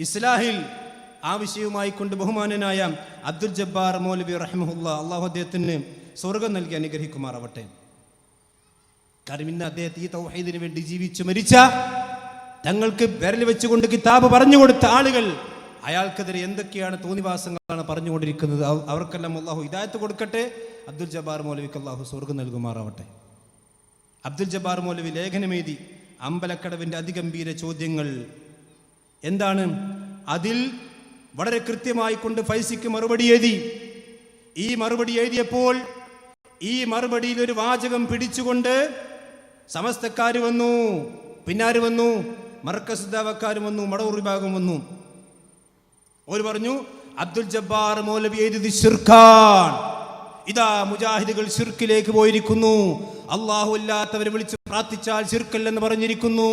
ഇസ്ലാഹിൽ ആ വിഷയവുമായി കൊണ്ട് ബഹുമാനനായ അബ്ദുൽ ജബ്ബാർ മൗലവി റഹിമഹുല്ലാ, അള്ളാഹു അദ്ദേഹത്തിന് സ്വർഗം നൽകി അനുഗ്രഹിക്കുമാറാവട്ടെ. കാരണം ഇന്ന് അദ്ദേഹത്തെ ഈ തൗഹീദിന് വേണ്ടി ജീവിച്ചു മരിച്ച, തങ്ങൾക്ക് വിരൽ വെച്ചുകൊണ്ട് കിതാബ് പറഞ്ഞു കൊടുത്ത ആളുകൾ അയാൾക്കെതിരെ എന്തൊക്കെയാണ് തോന്നിവാസങ്ങളാണ് പറഞ്ഞുകൊണ്ടിരിക്കുന്നത്. അവർക്കെല്ലാം അള്ളാഹു ഹിദായത്ത് കൊടുക്കട്ടെ. അബ്ദുൽ ജബ്ബാർ മൗലവിക്ക് അള്ളാഹു സ്വർഗം നൽകുമാറാവട്ടെ. അബ്ദുൽ ജബ്ബാർ മൗലവി ലേഖനമെഴുതി അമ്പലക്കടവിൻ്റെ അതിഗംഭീര ചോദ്യങ്ങൾ എന്താണ്, അതിൽ വളരെ കൃത്യമായി കൊണ്ട് ഫൈസിക്ക് മറുപടി എഴുതി. ഈ മറുപടി എഴുതിയപ്പോൾ ഈ മറുപടിയിൽ ഒരു വാചകം പിടിച്ചുകൊണ്ട് സമസ്തക്കാർ വന്നു, പിന്നാര് വന്നു, മർക്കസ് ദഅവക്കാർ വന്നു, മടവൂർ വിഭാഗം വന്നു. അവർ പറഞ്ഞു അബ്ദുൽ ജബ്ബാർ മൗലവി എഴുതിയത് ശിർക്കാണ്, ഇതാ മുജാഹിദുകൾ ശിർക്കിലേക്ക് പോയിരിക്കുന്നു, അല്ലാഹു അല്ലാത്തവരെ വിളിച്ച് പ്രാർത്ഥിച്ചാൽ ശിർക്കല്ലെന്ന് പറഞ്ഞിരിക്കുന്നു,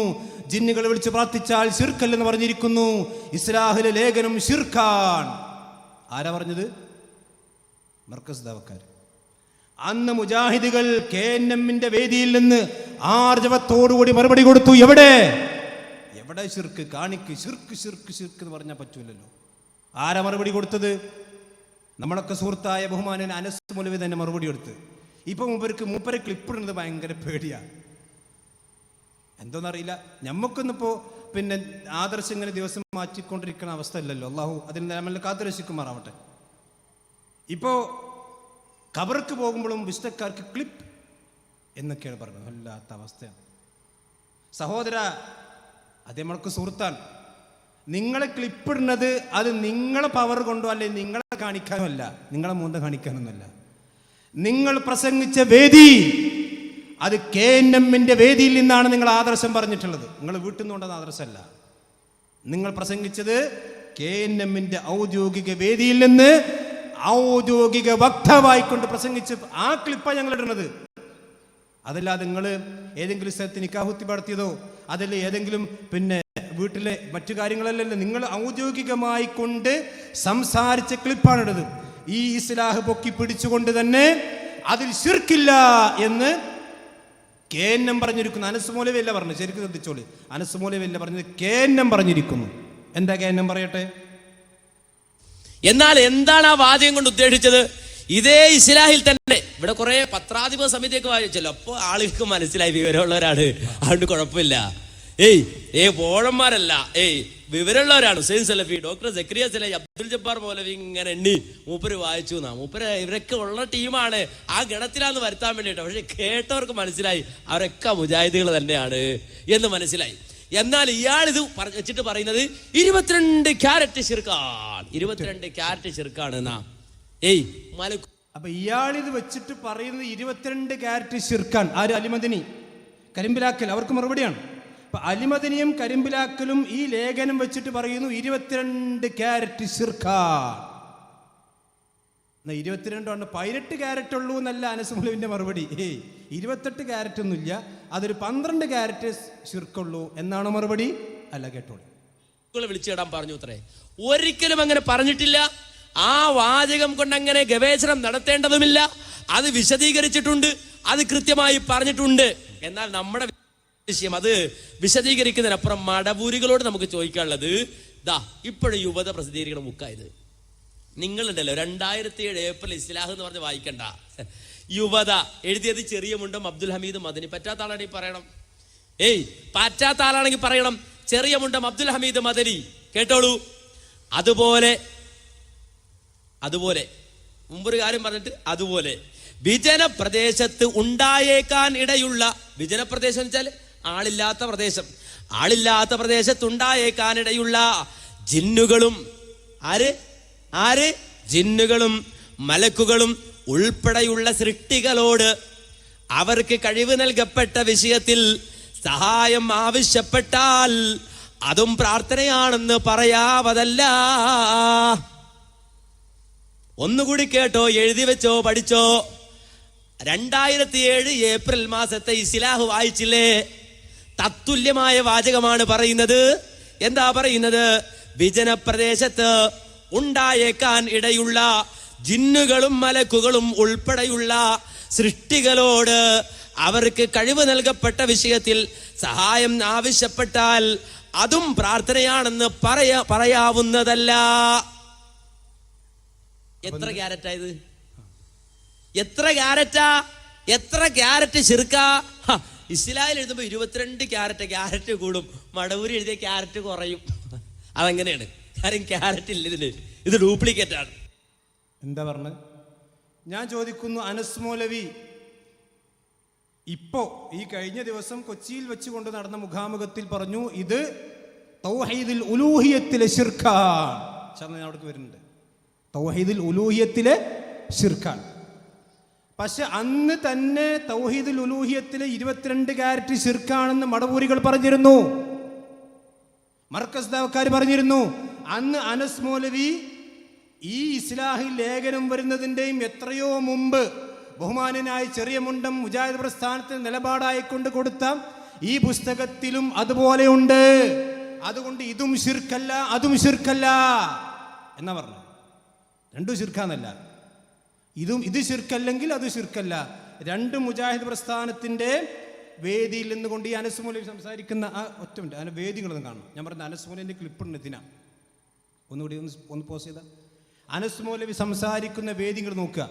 ജിന്നുകളെ വിളിച്ച് പ്രാർത്ഥിച്ചാൽ ശിർക്കല്ലെന്ന് പറഞ്ഞിരിക്കുന്നു, ഇസ്ലാഹിലെ ലേഖനം ശിർക്കാൺ. ആരാ പറഞ്ഞത്? മർക്കസ് ദഅവക്കാർ. അന്ന് മുജാഹിദുകൾ KNMന്റെ വേദിയിൽ നിന്ന് ആർജവത്തോടുകൂടി മറുപടി കൊടുത്തു. എവിടെ ശിർക്ക്? കാണിക്ക് ശിർക്ക് ശിർക്ക് ശിർക്ക് എന്ന് പറഞ്ഞാൽ പറ്റൂലല്ലോ. ആരാ മറുപടി കൊടുത്തത്? നമ്മളൊക്കെ സുഹൃത്തായ ബഹുമാനൻ അനസ് മൗലവി തന്നെ മറുപടി കൊടുത്ത്. ഇപ്പൊ മൂപ്പരെ ക്ലിപ്പിടുന്നത് ഭയങ്കര പേടിയാ. എന്തോന്നറിയില്ല. ഞമ്മക്കൊന്നിപ്പോ പിന്നെ ആദർശം ഇങ്ങനെ ദിവസം മാറ്റിക്കൊണ്ടിരിക്കുന്ന അവസ്ഥ ഇല്ലല്ലോ. അള്ളാഹു അതിന് നമ്മളെ കാത്തുരക്ഷിക്കുമാറാവട്ടെ. ഇപ്പോ ഖബർക്ക് പോകുമ്പോഴും വിശുദ്ധക്കാർക്ക് ക്ലിപ്പ് എന്നൊക്കെയാണ് പറഞ്ഞത്. വല്ലാത്ത അവസ്ഥയാണ് സഹോദര. അത് നമ്മൾക്ക് സുഹൃത്താണ്. നിങ്ങളെ ക്ലിപ്പിടുന്നത് അത് നിങ്ങളെ പവർ കൊണ്ടോ അല്ലെ നിങ്ങളെ കാണിക്കാനോ അല്ല, നിങ്ങളെ മൂന്ന കാണിക്കാനൊന്നുമല്ല. നിങ്ങൾ പ്രസംഗിച്ച വേദി അത് KNMന്റെ വേദിയിൽ നിന്നാണ് നിങ്ങൾ ആദർശം പറഞ്ഞിട്ടുള്ളത്. നിങ്ങൾ വീട്ടിൽ നിന്നുകൊണ്ടുന്ന ആദർശമല്ല. നിങ്ങൾ പ്രസംഗിച്ചത് KNMന്റെ ഔദ്യോഗിക വേദിയിൽ നിന്ന് ഔദ്യോഗിക വക്താവായിക്കൊണ്ട് പ്രസംഗിച്ച് ആ ക്ലിപ്പാണ് ഞങ്ങൾ ഇടുന്നത്. അതല്ലാതെ നിങ്ങൾ ഏതെങ്കിലും സ്ഥലത്ത് നിക്കാഹുത്തി നടത്തിയതോ അതല്ല ഏതെങ്കിലും പിന്നെ വീട്ടിലെ മറ്റു കാര്യങ്ങളല്ലല്ലോ. നിങ്ങൾ ഔദ്യോഗികമായി കൊണ്ട് സംസാരിച്ച ക്ലിപ്പാണ് ഇടത്. ഈ ഇസ്ലാഹ് പൊക്കി പിടിച്ചുകൊണ്ട് തന്നെ അതിൽ ശിർക്കില്ല എന്ന് KNM പറഞ്ഞിരിക്കുന്നു. അനസ് മൗലവി അല്ല പറഞ്ഞു, ശരിക്കും ശ്രദ്ധിച്ചോളി. അനസ് മൗലവി അല്ല പറഞ്ഞത്, KNM പറഞ്ഞിരിക്കുന്നു. എന്താ KNM പറയട്ടെ? എന്നാൽ എന്താണ് ആ വാചകം കൊണ്ട് ഉദ്ദേശിച്ചത്? ഇതേ ഇസ്ലാഹിൽ തന്നെ ഇവിടെ കുറെ പത്രാധിപ സമിതിയൊക്കെ വായിച്ചല്ലോ. അപ്പൊ ആളുകൾക്ക് മനസ്സിലായി വിവരമുള്ളവരാണ്, അതുകൊണ്ട് കുഴപ്പമില്ല. പോഴന്മാരല്ല, വിവരമുള്ളവരാണ്. ഹുസൈൻ സലഫി, ഡോക്ടർ സക്കരിയ സലഫി, അബ്ദുൽ ജബ്ബാർ മൗലവി ഇങ്ങനെ എണ്ണി മൂപ്പര് വായിച്ചു എന്നാ. മൂപ്പര് ഇവരൊക്കെ ഉള്ള ടീമാണ്, ആ ഗണത്തിലാന്ന് വരുത്താൻ വേണ്ടിയിട്ട്. പക്ഷെ കേട്ടവർക്ക് മനസ്സിലായി അവരൊക്കെ മുജാഹിദുകൾ തന്നെയാണ് എന്ന് മനസ്സിലായി. എന്നാൽ ഇയാൾ ഇത് വെച്ചിട്ട് പറയുന്നത് 22 ക്യാരറ്റ് ശിർക്കാണ്, 22 ക്യാരറ്റ് ശിർക്കാണ് എന്നാ. അപ്പൊ ഇയാളിത് വെച്ചിട്ട് പറയുന്നത് 22 ക്യാരറ്റ് ശിർക്കാണ്. ആര്? അലിമദനി, കരിമ്പിലാക്കൽ. അവർക്ക് മറുപടിയാണ്. അപ്പൊ അലിമദനിയും കരിമ്പിലാക്കലും ഈ ലേഖനം വെച്ചിട്ട് പറയുന്നു 22 ക്യാരറ്റ് ശിർക്കാണ്. 22 ആണ്, 18 ക്യാരറ്റ് ഉള്ളൂ എന്നല്ല അനസ് മൗലവിന്റെ മറുപടി. 28 ക്യാരറ്റ് ഒന്നുമില്ല, അതൊരു 12 ക്യാരറ്റ് ശിർക്കുള്ളൂ എന്നാണ് മറുപടി. അല്ല, കേട്ടോളൂ. വിളിച്ചിടാൻ പറഞ്ഞു അത്രേ. ഒരിക്കലും അങ്ങനെ പറഞ്ഞിട്ടില്ല. ആ വാചകം കൊണ്ട് അങ്ങനെ ഗവേഷണം നടത്തേണ്ടതുമില്ല. അത് വിശദീകരിച്ചിട്ടുണ്ട്, അത് കൃത്യമായി പറഞ്ഞിട്ടുണ്ട്. എന്നാൽ നമ്മുടെ വിഷയം അത് വിശദീകരിക്കുന്നതിനപ്പുറം മടവൂരികളോട് നമുക്ക് ചോദിക്കാനുള്ളത്, ഇപ്പോഴും യുവത പ്രസിദ്ധീകരിക്കുന്ന ബുക്കായത് നിങ്ങളുണ്ടല്ലോ. 2007 ഏപ്രിൽ ഇസ്ലാഹ് എന്ന് പറഞ്ഞ് വായിക്കണ്ട. യുവത എഴുതിയത് ചെറിയ മുണ്ടം അബ്ദുൽ ഹമീദ് മദനി. പറ്റാത്ത ആളാണെങ്കിൽ പറയണം. പറ്റാത്ത ആളാണെങ്കിൽ പറയണം. ചെറിയ മുണ്ടം അബ്ദുൽ ഹമീദ് മദനി. കേട്ടോളൂ. അതുപോലെ മുമ്പൊരു കാര്യം പറഞ്ഞിട്ട്, അതുപോലെ വിജനപ്രദേശത്ത് ഉണ്ടായേക്കാൻ ഇടയുള്ള, വിജനപ്രദേശം എന്ന് വെച്ചാൽ ആളില്ലാത്ത പ്രദേശം, ആളില്ലാത്ത പ്രദേശത്ത് ഉണ്ടായേക്കാൻ ഇടയുള്ള ജിന്നുകളും, ആര് ജിന്നുകളും മലക്കുകളും ഉൾപ്പെടെയുള്ള സൃഷ്ടികളോട് അവർക്ക് കഴിവ് നൽകപ്പെട്ട വിഷയത്തിൽ സഹായം ആവശ്യപ്പെട്ടാൽ അതും പ്രാർത്ഥനയാണെന്ന് പറയാവതല്ല. ഒന്നുകൂടി കേട്ടോ, എഴുതി വെച്ചോ, പഠിച്ചോ. 2007 ഏപ്രിൽ മാസത്തെ ഇസ്ലാഹ് വായിച്ചില്ലേ? തത്തുല്യമായ വാചകമാണ് പറയുന്നത്. എന്താ പറയുന്നത്? വിജനപ്രദേശത്ത് ഉണ്ടായേക്കാൻ ഇടയുള്ള ജിന്നുകളും മലക്കുകളും ഉൾപ്പെടെയുള്ള സൃഷ്ടികളോട് അവർക്ക് കഴിവ് നൽകപ്പെട്ട വിഷയത്തിൽ സഹായം ആവശ്യപ്പെട്ടാൽ അതും പ്രാർത്ഥനയാണെന്ന് പറയാവുന്നതല്ല. എത്ര ക്യാരറ്റാ ഇത്? എത്ര ക്യാരറ്റാ? എത്ര ക്യാരറ്റ് ശിർക്കാ? ഇസ്ലാമിൽ എഴുതുമ്പോ 22 ക്യാരറ്റ് കൂടും, മടവൂരി എഴുതിയ ക്യാരറ്റ് കുറയും. അതെങ്ങനെയാണ്? കാര്യം ക്യാരറ്റ് ഇല്ല ഇതിന്, ഇത് ഡ്യൂപ്ലിക്കേറ്റ് ആണ്. എന്താ പറഞ്ഞത്? ഞാൻ ചോദിക്കുന്നു, അനസ് മൗലവി ഇപ്പോ ഈ കഴിഞ്ഞ ദിവസം കൊച്ചിയിൽ വെച്ചുകൊണ്ട് നടന്ന മുഖാമുഖത്തിൽ പറഞ്ഞു ഇത് തൗഹീദുൽ ഉലൂഹിയത്തിലെ ശിർക്കാണ്. ഞാൻ അവിടേക്ക് വരുന്നുണ്ട്. തൗഹീദുൽ ഉലൂഹിയത്തിലെ ശിർക്കാണ്. പക്ഷെ അന്ന് തന്നെ തൗഹീദുൽ ഉലൂഹിയത്തിലെ 22 ക്യാരറ്റ് ശിർക്കാണെന്ന് മടവൂരികൾ പറഞ്ഞിരുന്നു, മർക്കസ് ദാവക്കാർ പറഞ്ഞിരുന്നു. അന്ന് അനസ് മൗലവി ഈ ഇസ്ലാഹിൽ ലേഖനം വരുന്നതിൻ്റെയും എത്രയോ മുമ്പ് ബഹുമാനനായ ചെറിയ മുണ്ടം മുജാഹിദ് പ്രസ്ഥാനത്തിന് നിലപാടായിക്കൊണ്ട് കൊടുത്ത ഈ പുസ്തകത്തിലും അതുപോലെയുണ്ട്. അതുകൊണ്ട് ഇതും ശിർക്കല്ല അതും ശിർക്കല്ല എന്നാ പറഞ്ഞു. രണ്ടും ശിർക്കാന്നല്ല, ഇത് ശിർക്കല്ലെങ്കിൽ അത് ശിർക്കല്ല. രണ്ട് മുജാഹിദ് പ്രസ്ഥാനത്തിന്റെ വേദിയിൽ നിന്നുകൊണ്ട് ഈ അനസ് മൗലവി സംസാരിക്കുന്ന ആ ഒറ്റ മിനിറ്റ് അതിന്റെ വേദികളൊന്നും കാണണം. ഞാൻ പറഞ്ഞ അനസ് മൗലവിന്റെ ക്ലിപ്പുണ്ട് ഇതിനാ, ഒന്നുകൂടി ഒന്ന് പോസ് ചെയ്ത. അനസ് മൗലവി സംസാരിക്കുന്ന വേദികൾ നോക്കുക.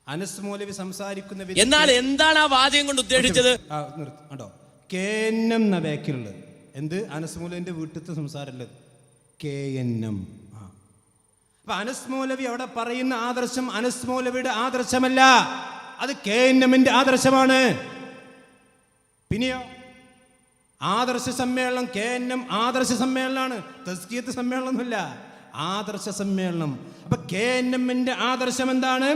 അനസ് മൗലവി സംസാരിക്കുന്ന വേദി. എന്നാൽ എന്താണ് ആ വാചകം കൊണ്ട് ഉദ്ദേശിച്ചത്? കണ്ടോ, KNM എന്ന ബാക്കിലുള്ളത് എന്ത്? അനസ് മൗലവിന്റെ വീട്ടിലത്തെ സംസാരമുള്ളത് KNM. അപ്പൊ അനസ് മൗലവി അവിടെ പറയുന്ന ആദർശം അനസ് മൗലവിയുടെ ആദർശമല്ല, അത് KNMന്റെ ആദർശമാണ്. പിന്നെയോ ആദർശ സമ്മേളനം KNM ആദർശ സമ്മേളനമാണ്, തസ്കിയത്ത് സമ്മേളനമൊന്നുമല്ല, ആദർശ സമ്മേളനം. അപ്പൊ KNMന്റെ ആദർശം എന്താണ്?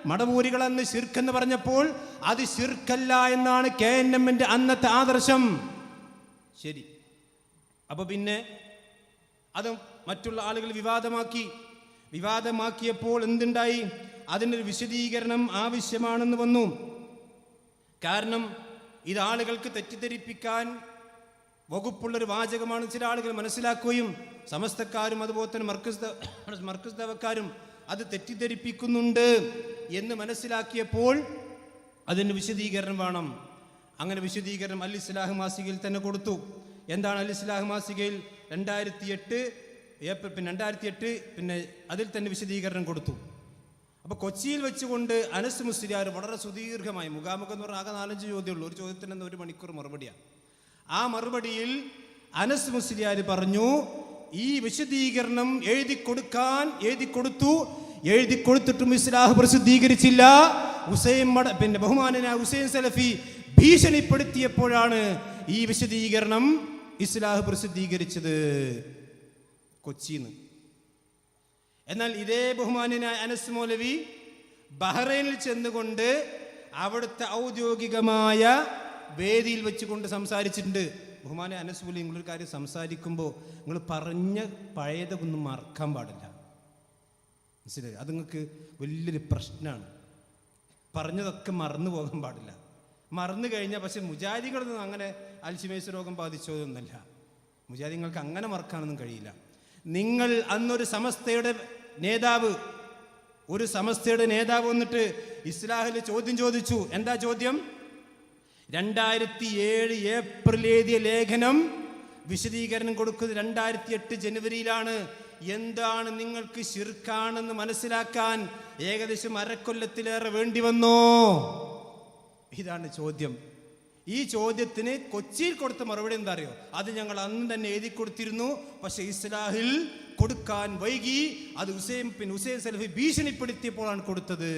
മടവൂരികൾ അന്ന് ശിർക്ക് പറഞ്ഞപ്പോൾ അത് ശിർക്കല്ല എന്നാണ് KNMന്റെ അന്നത്തെ ആദർശം. ശരി, അപ്പൊ പിന്നെ അത് മറ്റുള്ള ആളുകൾ വിവാദമാക്കിയപ്പോൾ എന്തുണ്ടായി? അതിനൊരു വിശദീകരണം ആവശ്യമാണെന്ന് വന്നു. കാരണം ഇത് ആളുകൾക്ക് തെറ്റിദ്ധരിപ്പിക്കാൻ വകുപ്പുള്ളൊരു വാചകമാണ്. ചില ആളുകൾ മനസ്സിലാക്കുകയും സമസ്തക്കാരും അതുപോലെ തന്നെ മർക്കസ് ദവക്കാരും അത് തെറ്റിദ്ധരിപ്പിക്കുന്നുണ്ട് എന്ന് മനസ്സിലാക്കിയപ്പോൾ അതിന് വിശദീകരണം വേണം. അങ്ങനെ വിശദീകരണം അൽ ഇസ്ലാഹ് മാസികയിൽ തന്നെ കൊടുത്തു. എന്താണ് അൽ ഇസ്ലാഹ് മാസികയിൽ 2008 ഏപ്രിൽ 2008 പിന്നെ അതിൽ തന്നെ വിശദീകരണം കൊടുത്തു. അപ്പോൾ കൊച്ചിയിൽ വെച്ചുകൊണ്ട് അനസ് മുസ്ലിയാർ വളരെ സുദീർഘമായി മുഖാമുഖം എന്ന് പറഞ്ഞാൽ ആകെ 4-5 ചോദ്യമുള്ളൂ, ഒരു ചോദ്യത്തിന് 1 മണിക്കൂർ മറുപടിയാണ്. ആ മറുപടിയിൽ അനസ് മുസ്ലിയാർ പറഞ്ഞു, ഈ വിശദീകരണം എഴുതി കൊടുത്തിട്ടും ഇസ്ലാഹ് പ്രസിദ്ധീകരിച്ചില്ല. ബഹുമാനനായ ഹുസൈൻ സലഫി ഭീഷണിപ്പെടുത്തിയപ്പോഴാണ് ഈ വിശദീകരണം ഇസ്ലാഹ് പ്രസിദ്ധീകരിച്ചത് കൊച്ചിന്ന്. എന്നാൽ ഇതേ ബഹുമാനനായ അനസ് മൗലവി ബഹ്റൈനിൽ ചെന്നുകൊണ്ട് അവിടുത്തെ ഔദ്യോഗികമായ വേദിയിൽ വെച്ചുകൊണ്ട് സംസാരിച്ചിട്ടുണ്ട്. ബഹുമാന അനസ് മൗലവി, നിങ്ങളൊരു കാര്യം സംസാരിക്കുമ്പോൾ നിങ്ങൾ പറഞ്ഞ പഴയതൊന്നും മറക്കാൻ പാടില്ല, മനസ്സിലായി? അത് നിങ്ങൾക്ക് വലിയൊരു പ്രശ്നമാണ്. പറഞ്ഞതൊക്കെ മറന്നു പോകാൻ പാടില്ല. മറന്നു കഴിഞ്ഞാൽ പക്ഷെ മുജാഹിദീങ്ങളൊന്നും അങ്ങനെ അൽഷിമേഴ്സ് രോഗം ബാധിച്ചതൊന്നുമല്ല. മുജാഹിദീങ്ങൾക്ക് അങ്ങനെ മറക്കാനൊന്നും കഴിയില്ല. നിങ്ങൾ അന്നൊരു സമസ്തയുടെ നേതാവ് വന്നിട്ട് ഇസ്ലാഹിൽ ചോദ്യം ചോദിച്ചു. എന്താ ചോദ്യം? 2007 ഏപ്രിൽ എഴുതിയ ലേഖനം വിശദീകരണം കൊടുക്കുന്നത് 2008 ജനുവരിയിലാണ്. എന്താണ് നിങ്ങൾക്ക് ശിർക്കാണെന്ന് മനസ്സിലാക്കാൻ ഏകദേശം അരക്കൊല്ലത്തിലേറെ വേണ്ടി വന്നോ? ഇതാണ് ചോദ്യം. ഈ ചോദ്യത്തിന് കൊച്ചിയിൽ കൊടുത്ത മറുപടി എന്താ അറിയോ? അത് ഞങ്ങൾ അന്ന് തന്നെ എഴുതി കൊടുത്തിരുന്നു, പക്ഷെ ഇസ്ലാഹിൽ കൊടുക്കാൻ വൈകി. അത് ഹുസൈൻ സലഫി ഭീഷണിപ്പെടുത്തിയപ്പോഴാണ് കൊടുത്തത്.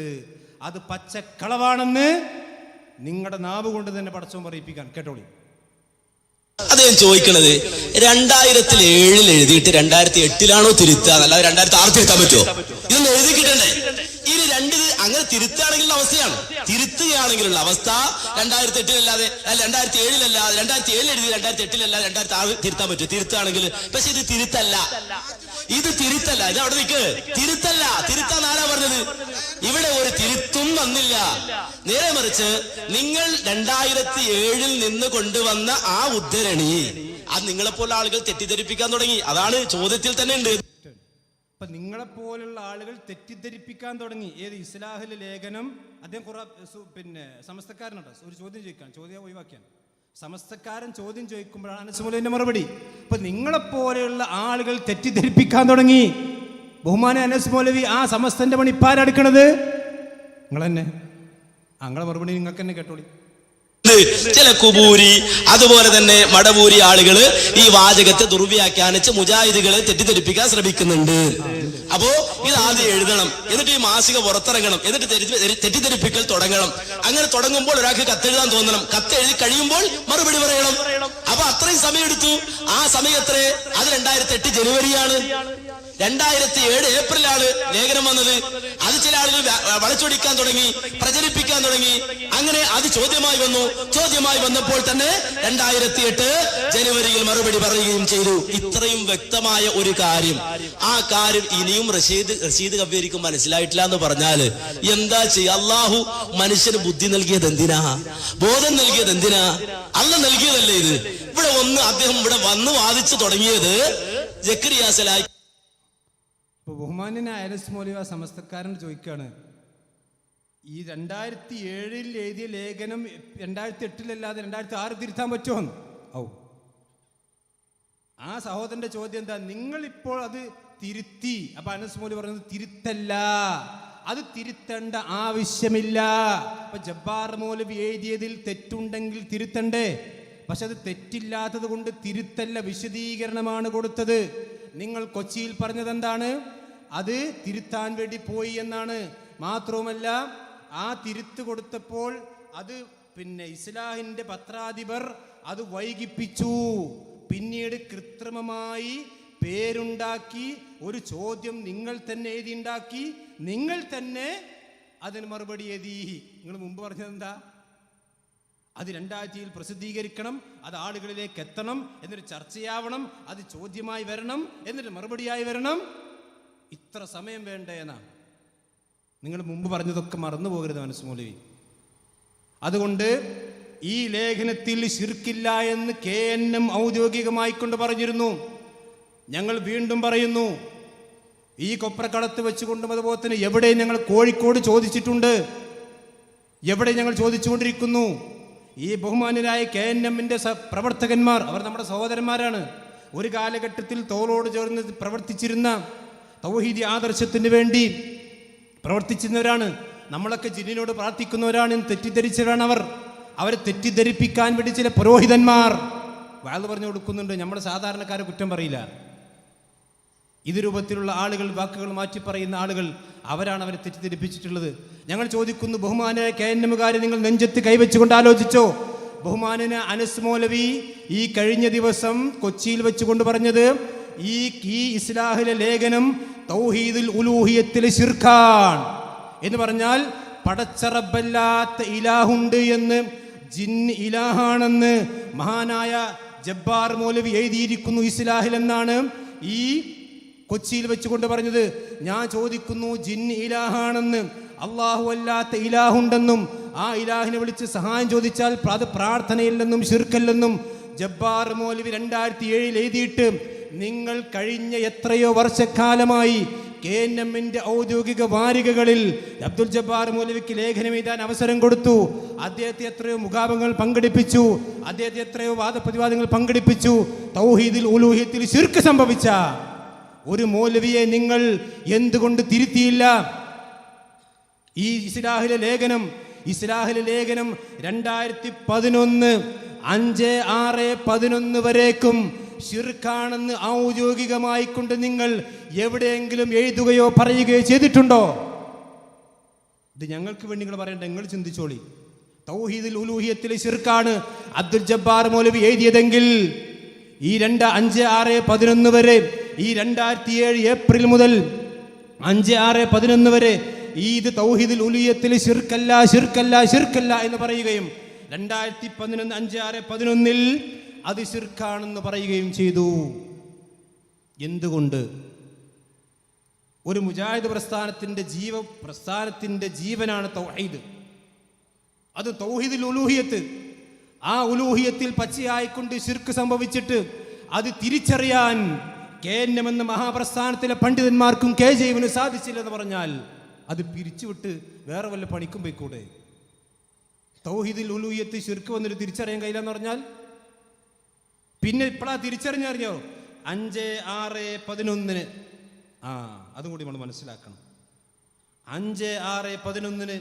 അത് പച്ചക്കളവാണെന്ന് നിങ്ങളുടെ നാവ് കൊണ്ട് തന്നെ പടച്ചോൻ പറയിപ്പിക്കാൻ. കേട്ടോളി. അദ്ദേഹം ചോദിക്കണത് 2007 എഴുതിയിട്ട് 2008 തിരുത്തുക, അല്ലാതെ 2006 തിരുത്താൻ പറ്റുമോ? ഇതൊന്നും എഴുതി കിട്ടണ്ടേ? ഇനി അങ്ങനെ തിരുത്തുകയാണെങ്കിലുള്ള അവസ്ഥയാണ്. തിരുത്തുകയാണെങ്കിലുള്ള അവസ്ഥ 2008 2007 2007 എഴുതി 2008 2006 തിരുത്താൻ പറ്റും തിരുത്തുകയാണെങ്കിൽ. പക്ഷെ ഇത് തിരുത്തല്ല. ഇത് അവിടെ നിൽക്ക്. തിരുത്താൻ ആരാ പറഞ്ഞത്? ഇവിടെ ഒരു തിരുത്തും വന്നില്ല. നേരെ മറിച്ച് നിങ്ങൾ 2007 നിന്ന് കൊണ്ടുവന്ന ആ ഉദ്ധരണി അത് നിങ്ങളെപ്പോലുള്ള ആളുകൾ തെറ്റിദ്ധരിപ്പിക്കാൻ തുടങ്ങി. അതാണ് ചോദ്യത്തിൽ തന്നെ ഉണ്ട്. അപ്പൊ നിങ്ങളെപ്പോലുള്ള ആളുകൾ തെറ്റിദ്ധരിപ്പിക്കാൻ തുടങ്ങി. ഏത് ഇസ്ലാഹിലെ ലേഖനം? അദ്ദേഹം സമസ്തക്കാരനുണ്ടോ? ഒരു ചോദ്യം ചോദിക്കാൻ, ചോദ്യം ഒഴിവാക്കിയാണ്. സമസ്തക്കാരൻ ചോദ്യം ചോദിക്കുമ്പോഴാണ് അനസ് മൗലവിന്റെ മറുപടി. ഇപ്പൊ നിങ്ങളെപ്പോലെയുള്ള ആളുകൾ തെറ്റിദ്ധരിപ്പിക്കാൻ തുടങ്ങി. ബഹുമാന അനസ് മൗലവി, ആ സമസ്തന്റെ പണി ഇപ്പാരെടുക്കണത്? നിങ്ങൾ തന്നെ. നിങ്ങളെ മറുപടി നിങ്ങൾക്ക് തന്നെ കേട്ടോളി. ചില കുബൂരി അതുപോലെ തന്നെ മടവൂരി ആളുകള് ഈ വാചകത്തെ ദുർവ്യാഖ്യാനിച്ച് മുജാഹിദുകളെ തെറ്റിദ്ധരിപ്പിക്കാൻ ശ്രമിക്കുന്നുണ്ട്. അപ്പോ ഇത് ആദ്യം എഴുതണം, എന്നിട്ട് ഈ മാസിക പുറത്തിറങ്ങണം, എന്നിട്ട് തെറ്റിദ്ധരിപ്പിക്കൽ തുടങ്ങണം. അങ്ങനെ തുടങ്ങുമ്പോൾ ഒരാൾക്ക് കത്തെഴുതാൻ തോന്നണം, കത്തെഴുതി കഴിയുമ്പോൾ മറുപടി പറയണം. അപ്പൊ അത്രയും സമയം എടുത്തു. ആ സമയം എത്രേ? അത് 2008 ജനുവരിയാണ്. 2007 ഏപ്രിലാണ് ലേഖനം വന്നത്. അത് ചില ആളുകൾ വളച്ചൊടിക്കാൻ തുടങ്ങി, പ്രചരിപ്പിക്കാൻ തുടങ്ങി. അങ്ങനെ അത് ചോദ്യമായി വന്നു. ചോദ്യമായി വന്നപ്പോൾ തന്നെ 2008 ജനുവരിയിൽ മറുപടി പറയുകയും ചെയ്തു. ഇത്രയും വ്യക്തമായ ഒരു കാര്യം, ആ കാര്യം ഇനിയും റഷീദ് കബീരിക്കും മനസ്സിലായിട്ടില്ല എന്ന് പറഞ്ഞാല് എന്താ ചെയ്യുക? അള്ളാഹു മനുഷ്യന് ബുദ്ധി നൽകിയത് എന്തിനാ? ബോധം നൽകിയത് എന്തിനാ? അല്ല നൽകിയതല്ലേ ഇത്? അദ്ദേഹം ഇവിടെ വന്ന് വാദിച്ചു തുടങ്ങിയത് ജക്കരിയ സലായി. ബഹുമാന്യനായ അനസ് മൗലവി സമസ്തക്കാരൻ ചോദിക്കുകയാണ്, ഈ 2007 എഴുതിയ ലേഖനം 2008 2006 തിരുത്താൻ പറ്റുമോ? ആ സഹോദരന്റെ ചോദ്യം എന്താ? നിങ്ങളിപ്പോൾ അത് തിരുത്തി. അപ്പൊ അനസ് മൗലവി പറഞ്ഞത് തിരുത്തല്ല, അത് തിരുത്തേണ്ട ആവശ്യമില്ല. അപ്പൊ ജബ്ബാർ മൗലവി എഴുതിയതിൽ തെറ്റുണ്ടെങ്കിൽ തിരുത്തണ്ടേ? പക്ഷെ അത് തെറ്റില്ലാത്തത് കൊണ്ട് തിരുത്തല്ല, വിശദീകരണമാണ് കൊടുത്തത്. നിങ്ങൾ കൊച്ചിയിൽ പറഞ്ഞത് എന്താണ്? അത് തിരുത്താൻ വേണ്ടി പോയി എന്നാണ്. മാത്രവുമല്ല, ആ തിരുത്ത് കൊടുത്തപ്പോൾ അത് ഇസ്ലാഹിന്റെ പത്രാധിപർ അത് വൈകിപ്പിച്ചു. പിന്നീട് കൃത്രിമമായി പേരുണ്ടാക്കി ഒരു ചോദ്യം നിങ്ങൾ തന്നെ എഴുതിയുണ്ടാക്കി, നിങ്ങൾ തന്നെ അതിന് മറുപടി എഴുതി. നിങ്ങൾ മുമ്പ് പറഞ്ഞത് എന്താ? അത് 2000 പ്രസിദ്ധീകരിക്കണം, അത് ആളുകളിലേക്ക് എത്തണം, എന്നൊരു ചർച്ചയാവണം, അത് ചോദ്യമായി വരണം, എന്നിട്ട് മറുപടിയായി വരണം. ഇത്ര സമയം വേണ്ടേ എന്നാണ് നിങ്ങൾ മുമ്പ് പറഞ്ഞതൊക്കെ മറന്നു പോകരുത് അനസ് മൗലവി. അതുകൊണ്ട് ഈ ലേഖനത്തിൽ ശിർക്കില്ല എന്ന് KNM ഔദ്യോഗികമായി കൊണ്ട് പറഞ്ഞിരുന്നു. ഞങ്ങൾ വീണ്ടും പറയുന്നു, ഈ കൊപ്രക്കടത്ത് വെച്ചുകൊണ്ടും അതുപോലെ തന്നെ എവിടെ ഞങ്ങൾ കോഴിക്കോട് ചോദിച്ചിട്ടുണ്ട്, എവിടെ ഞങ്ങൾ ചോദിച്ചുകൊണ്ടിരിക്കുന്നു. ഈ ബഹുമാന്യരായ KNM-ന്റെ പ്രവർത്തകന്മാർ, അവർ നമ്മുടെ സഹോദരന്മാരാണ്. ഒരു കാലഘട്ടത്തിൽ തോളോട് ചേർന്ന് പ്രവർത്തിച്ചിരുന്ന തൗഹീദി ആദർശത്തിന് വേണ്ടി പ്രവർത്തിച്ചിരുന്നവരാണ്. നമ്മളൊക്കെ ജിന്നിനോട് പ്രാർത്ഥിക്കുന്നവരാണ് എന്ന് തെറ്റിദ്ധരിച്ചവരാണ് അവർ. അവരെ തെറ്റിദ്ധരിപ്പിക്കാൻ വേണ്ടി ചില പുരോഹിതന്മാർ വാഴ പറഞ്ഞു കൊടുക്കുന്നുണ്ട്. നമ്മുടെ സാധാരണക്കാരെ കുറ്റം പറയില്ല. ഇത് രൂപത്തിലുള്ള ആളുകൾ, വാക്കുകൾ മാറ്റി പറയുന്ന ആളുകൾ, അവരാണ് അവരെ തെറ്റിദ്ധരിപ്പിച്ചിട്ടുള്ളത്. ഞങ്ങൾ ചോദിക്കുന്നു, ബഹുമാനായ KNM-കാരെ നിങ്ങൾ നെഞ്ചത്ത് കൈവച്ചുകൊണ്ട് ആലോചിച്ചോ? ബഹുമാനന അനസ് മൗലവി ഈ കഴിഞ്ഞ ദിവസം കൊച്ചിയിൽ വെച്ചുകൊണ്ട് പറഞ്ഞത് ഈ ഇസ്ലാഹിലെ ലേഖനം തൗഹീദുൽ ഉലൂഹിയത്തിൽ ശിർക്കാണ് എന്ന് പറഞ്ഞാൽ പടച്ചറബല്ലാത്ത ഇലാഹുണ്ട് എന്ന്, ജിന്ന് ഇലാഹാണെന്ന് മഹാനായ ജബ്ബാർ മൗലവി എഴുതിയിരിക്കുന്നു ഇസ്ലാഹിൽ എന്നാണ് ഈ കൊച്ചിയിൽ വെച്ചുകൊണ്ട് പറഞ്ഞത്. ഞാൻ ചോദിക്കുന്നു, ജിന്ന് ഇലാഹാണെന്ന്, അള്ളാഹു അല്ലാത്ത ഇലാഹുണ്ടെന്നും ആ ഇലാഹിനെ വിളിച്ച് സഹായം ചോദിച്ചാൽ അത് പ്രാർത്ഥനയില്ലെന്നും ശിർക്കല്ലെന്നും ജബ്ബാർ മൗലവി 2007 എഴുതിയിട്ട് നിങ്ങൾ കഴിഞ്ഞ എത്രയോ വർഷക്കാലമായി KNM-ന്റെ ഔദ്യോഗിക വാരികകളിൽ അബ്ദുൽ ജബ്ബാർ മൗലവിക്ക് ലേഖനം എഴുതാൻ അവസരം കൊടുത്തു. അദ്ദേഹത്തെ എത്രയോ മുഖാമുഖങ്ങൾ പങ്കെടുപ്പിച്ചു, അദ്ദേഹത്തെ എത്രയോ വാദപ്രതിവാദങ്ങൾ പങ്കെടുപ്പിച്ചു. തൗഹീദിൽ ഉലൂഹിയത്തിൽ ശിർക്ക് സംഭവിച്ച ഒരു മൗലവിയെ നിങ്ങൾ എന്തുകൊണ്ട് തിരുത്തിയില്ല? ഈ ഇസ്ലാഹിലെ ലേഖനം 2011 5/6/11 വരേക്കും ശിർക്കാണെന്ന് ഔദ്യോഗികമായി കൊണ്ട് നിങ്ങൾ എവിടെയെങ്കിലും എഴുതുകയോ പറയുകയോ ചെയ്തിട്ടുണ്ടോ? ഇത് ഞങ്ങൾക്ക് വേണ്ടി നിങ്ങൾ പറയണ്ട, നിങ്ങൾ ചിന്തിച്ചോളി. തൗഹീദുൽ ഉലൂഹിയത്തിലെ ശിർക്കാണ് അബ്ദുൽ ജബ്ബാർ മൗലവി എഴുതിയതെങ്കിൽ ഈ 5/6/11 വരെ, ഈ 2007 ഏപ്രിൽ മുതൽ 5/6/11 വരെ ഇത് തൗഹീദുൽ ഉലൂഹിയത്തിൽ ശിർക്കല്ല ശിർക്കല്ല ശിർക്കല്ല എന്ന് പറയുകയും 2011 5/6/11 അത് ശിർക്കാണെന്ന് പറയുകയും ചെയ്തു. എന്തുകൊണ്ട്? ഒരു മുജാഹിദ് പ്രസ്ഥാനത്തിന്റെ ജീവനാണ് തൗഹീദ്. അത് തൗഹീദുൽ ഉലൂഹിയത്ത്. ആ ഉലൂഹിയത്തിൽ പച്ചയായിക്കൊണ്ട് ശിർക്ക് സംഭവിച്ചിട്ട് അത് തിരിച്ചറിയാൻ KNM എന്ന മഹാപ്രസ്ഥാനത്തിലെ പണ്ഡിതന്മാർക്കും KJM-ന് സാധിച്ചില്ലെന്ന് പറഞ്ഞാൽ അത് പിരിച്ചുവിട്ട് വേറെ വല്ല പണിക്കും പോയിക്കൂടെ? തൗഹീദിൽ ഉലൂഹിയത്ത് ശിർക്ക് വന്നിട്ട് തിരിച്ചറിയാൻ കഴിയില്ലെന്ന് പറഞ്ഞാൽ പിന്നെ ഇപ്പോഴാ തിരിച്ചറിഞ്ഞറിഞ്ഞോ 5-6-11 അതും കൂടി നമ്മൾ മനസ്സിലാക്കണം. 5-6-11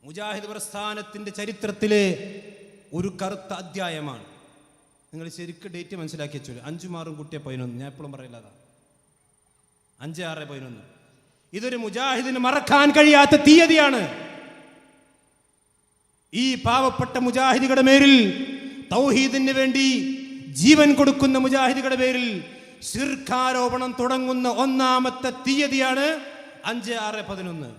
മുജാഹിദ് പ്രസ്ഥാനത്തിന്റെ ചരിത്രത്തിലെ ഒരു കറുത്ത അധ്യായമാണ്. നിങ്ങൾ ശരിക്കും ഡേറ്റ് മനസ്സിലാക്കി വെച്ചോളൂ. 5-6-11 ഞാൻ എപ്പോഴും പറയില്ല, അതാ 5-6-11. ഇതൊരു മുജാഹിദിന് മറക്കാൻ കഴിയാത്ത തീയതിയാണ്. ഈ പാവപ്പെട്ട മുജാഹിദുകളുടെ പേരിൽ, തൗഹീദിന് വേണ്ടി ജീവൻ കൊടുക്കുന്ന മുജാഹിദുകളുടെ പേരിൽ ശിർക്കാരോപണം തുടങ്ങുന്ന ഒന്നാമത്തെ തീയതിയാണ് 5-6-11.